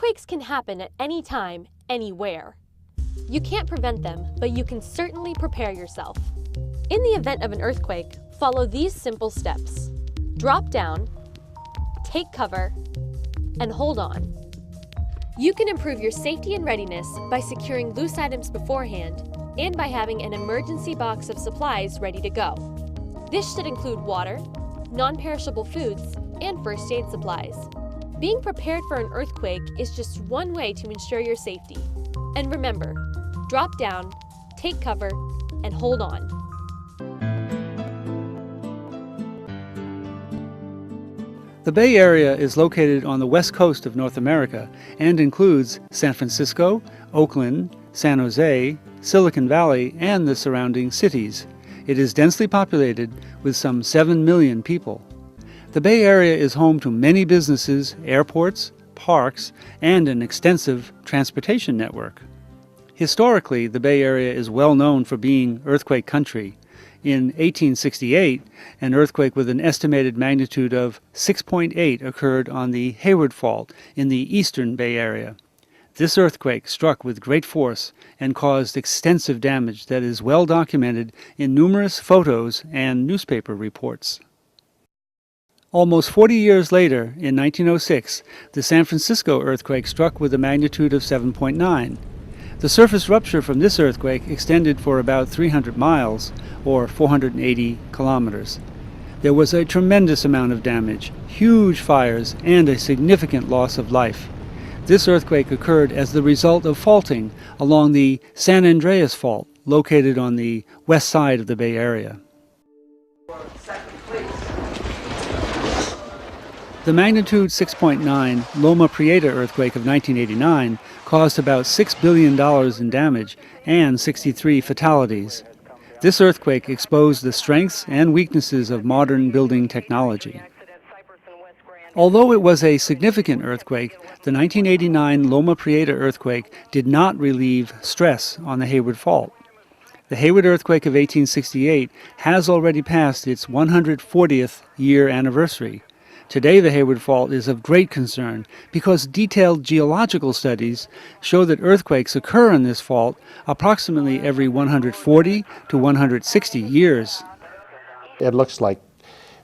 Earthquakes can happen at any time, anywhere. You can't prevent them, but you can certainly prepare yourself. In the event of an earthquake, follow these simple steps. Drop down, take cover, and hold on. You can improve your safety and readiness by securing loose items beforehand and by having an emergency box of supplies ready to go. This should include water, non-perishable foods, and first aid supplies. Being prepared for an earthquake is just one way to ensure your safety. And remember, drop down, take cover, and hold on. The Bay Area is located on the west coast of North America and includes San Francisco, Oakland, San Jose, Silicon Valley, and the surrounding cities. It is densely populated with some 7 million people. The Bay Area is home to many businesses, airports, parks, and an extensive transportation network. Historically, the Bay Area is well known for being earthquake country. In 1868, an earthquake with an estimated magnitude of 6.8 occurred on the Hayward Fault in the eastern Bay Area. This earthquake struck with great force and caused extensive damage that is well documented in numerous photos and newspaper reports. Almost 40 years later, in 1906, the San Francisco earthquake struck with a magnitude of 7.9. The surface rupture from this earthquake extended for about 300 miles, or 480 kilometers. There was a tremendous amount of damage, huge fires, and a significant loss of life. This earthquake occurred as the result of faulting along the San Andreas Fault, located on the west side of the Bay Area. The magnitude 6.9 Loma Prieta earthquake of 1989 caused about $6 billion in damage and 63 fatalities. This earthquake exposed the strengths and weaknesses of modern building technology. Although it was a significant earthquake, the 1989 Loma Prieta earthquake did not relieve stress on the Hayward Fault. The Hayward earthquake of 1868 has already passed its 140th year anniversary. Today, the Hayward Fault is of great concern because detailed geological studies show that earthquakes occur in this fault approximately every 140 to 160 years. It looks like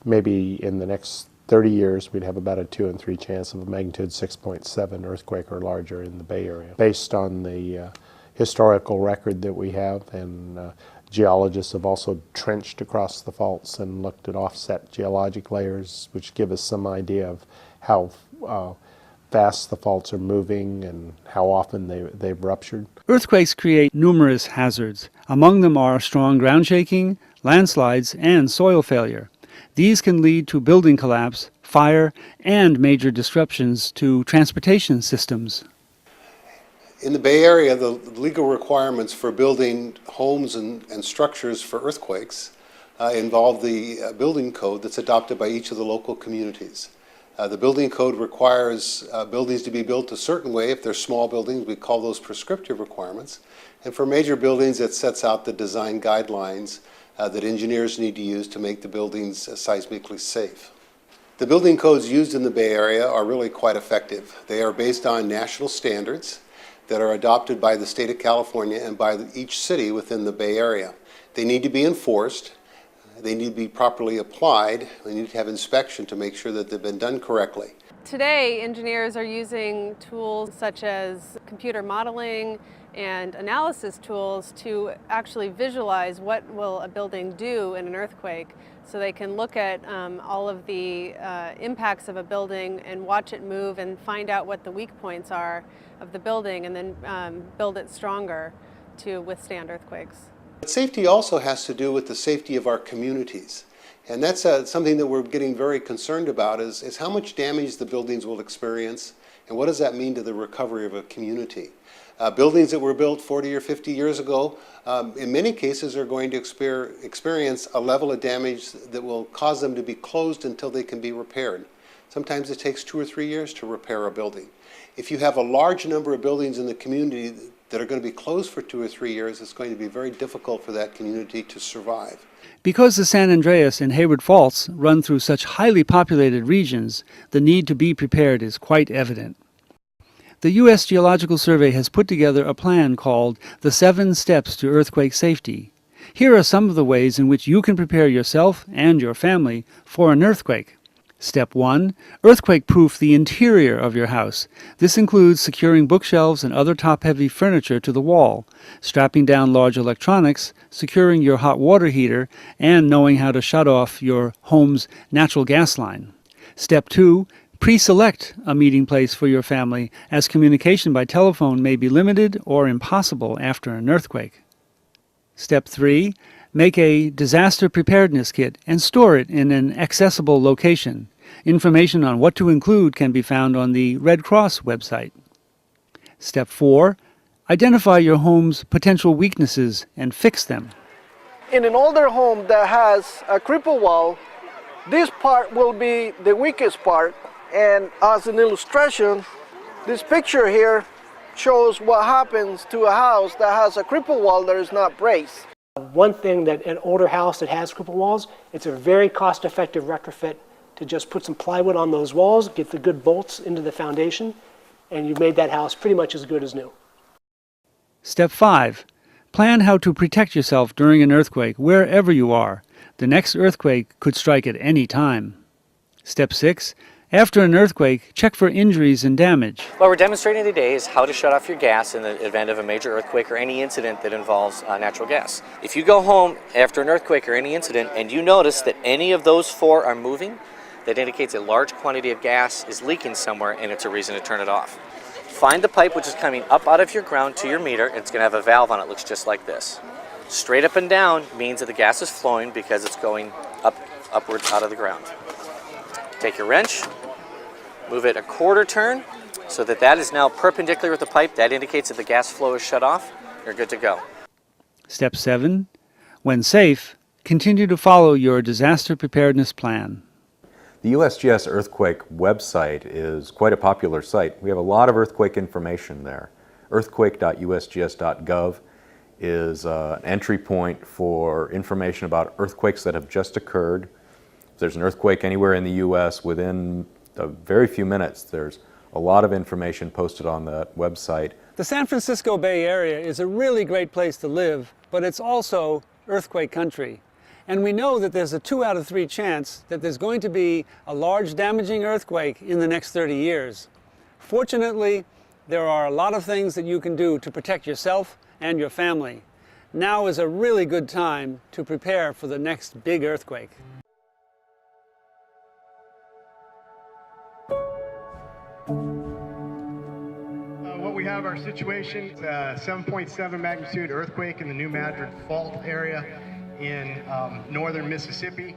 maybe in the next 30 years we'd have about a 2 in 3 chance of a magnitude 6.7 earthquake or larger in the Bay Area. Based on the historical record that we have, and geologists have also trenched across the faults and looked at offset geologic layers, which give us some idea of how fast the faults are moving and how often they've ruptured. Earthquakes create numerous hazards. Among them are strong ground shaking, landslides, and soil failure. These can lead to building collapse, fire, and major disruptions to transportation systems. In the Bay Area, the legal requirements for building homes and structures for earthquakes involve the building code that's adopted by each of the local communities. The building code requires buildings to be built a certain way. If they're small buildings, we call those prescriptive requirements. And for major buildings, it sets out the design guidelines that engineers need to use to make the buildings seismically safe. The building codes used in the Bay Area are really quite effective. They are based on national standards that are adopted by the state of California and by each city within the Bay Area. They need to be enforced, they need to be properly applied, they need to have inspection to make sure that they've been done correctly. Today, engineers are using tools such as computer modeling and analysis tools to actually visualize what will a building do in an earthquake, so they can look at all of the impacts of a building and watch it move and find out what the weak points are of the building, and then build it stronger to withstand earthquakes. But safety also has to do with the safety of our communities. And that's something that we're getting very concerned about is how much damage the buildings will experience, and what does that mean to the recovery of a community. Buildings that were built 40 or 50 years ago, in many cases are going to experience a level of damage that will cause them to be closed until they can be repaired. Sometimes it takes 2 or 3 years to repair a building. If you have a large number of buildings in the community that are going to be closed for 2 or 3 years, it's going to be very difficult for that community to survive. Because the San Andreas and Hayward Faults run through such highly populated regions, the need to be prepared is quite evident. The U.S. Geological Survey has put together a plan called the 7 Steps to Earthquake Safety. Here are some of the ways in which you can prepare yourself and your family for an earthquake. Step 1. Earthquake-proof the interior of your house. This includes securing bookshelves and other top-heavy furniture to the wall, strapping down large electronics, securing your hot water heater, and knowing how to shut off your home's natural gas line. Step 2. Pre-select a meeting place for your family, as communication by telephone may be limited or impossible after an earthquake. Step 3. Make a disaster preparedness kit and store it in an accessible location. Information on what to include can be found on the Red Cross website. Step 4. Identify your home's potential weaknesses and fix them. In an older home that has a cripple wall, this part will be the weakest part. And as an illustration, this picture here shows what happens to a house that has a cripple wall that is not braced. One thing that an older house that has cripple walls, it's a very cost-effective retrofit to just put some plywood on those walls, get the good bolts into the foundation, and you've made that house pretty much as good as new. Step 5. Plan how to protect yourself during an earthquake wherever you are. The next earthquake could strike at any time. Step 6. After an earthquake, check for injuries and damage. What we're demonstrating today is how to shut off your gas in the event of a major earthquake or any incident that involves natural gas. If you go home after an earthquake or any incident and you notice that any of those 4 are moving, that indicates a large quantity of gas is leaking somewhere and it's a reason to turn it off. Find the pipe which is coming up out of your ground to your meter. It's going to have a valve on it. It looks just like this. Straight up and down means that the gas is flowing because it's going upwards out of the ground. Take your wrench, move it a quarter turn so that is now perpendicular with the pipe. That indicates that the gas flow is shut off. You're good to go. Step 7. When safe, continue to follow your disaster preparedness plan. The USGS Earthquake website is quite a popular site. We have a lot of earthquake information there. Earthquake.usgs.gov is an entry point for information about earthquakes that have just occurred. If there's an earthquake anywhere in the U.S., within a very few minutes, there's a lot of information posted on that website. The San Francisco Bay Area is a really great place to live, but it's also earthquake country. And we know that there's a 2 out of 3 chance that there's going to be a large damaging earthquake in the next 30 years. Fortunately, there are a lot of things that you can do to protect yourself and your family. Now is a really good time to prepare for the next big earthquake. What we have our situation, 7.7 magnitude earthquake in the New Madrid Fault area in northern Mississippi.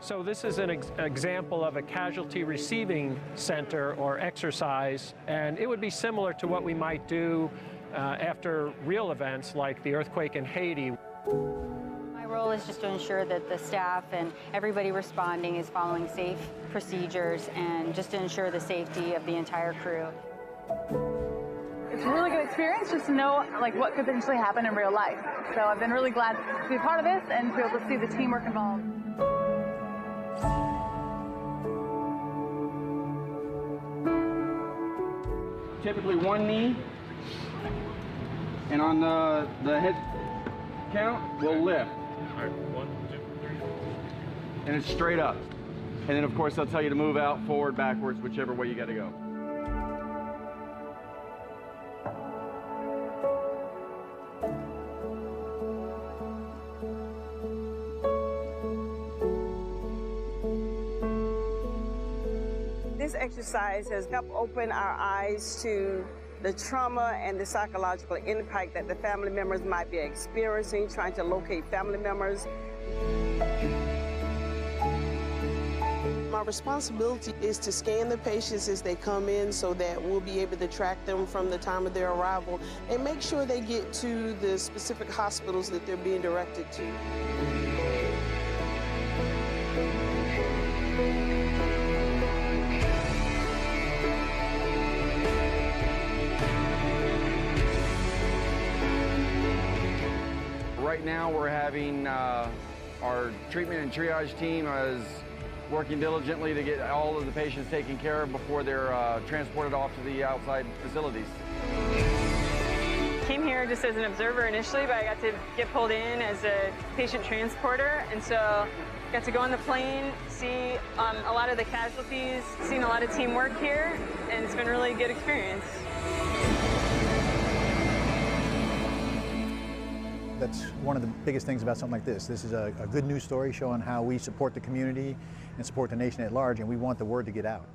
So this is an example of a casualty receiving center or exercise, and it would be similar to what we might do after real events like the earthquake in Haiti. My role is just to ensure that the staff and everybody responding is following safe procedures and just to ensure the safety of the entire crew. It's a really good experience just to know what could potentially happen in real life. So I've been really glad to be a part of this and to be able to see the teamwork involved. Typically one knee, and on the head count, we'll lift. All right, 1, 2, 3, 4. And it's straight up. And then of course they'll tell you to move out, forward, backwards, whichever way you gotta go. This exercise has helped open our eyes to the trauma and the psychological impact that the family members might be experiencing, trying to locate family members. My responsibility is to scan the patients as they come in so that we'll be able to track them from the time of their arrival and make sure they get to the specific hospitals that they're being directed to. Right now we're having our treatment and triage team is working diligently to get all of the patients taken care of before they're transported off to the outside facilities. Came here just as an observer initially, but I got to get pulled in as a patient transporter, and so got to go on the plane, see a lot of the casualties, seen a lot of teamwork here, and it's been a really good experience. That's one of the biggest things about something like this. This is a good news story showing how we support the community and support the nation at large, and we want the word to get out.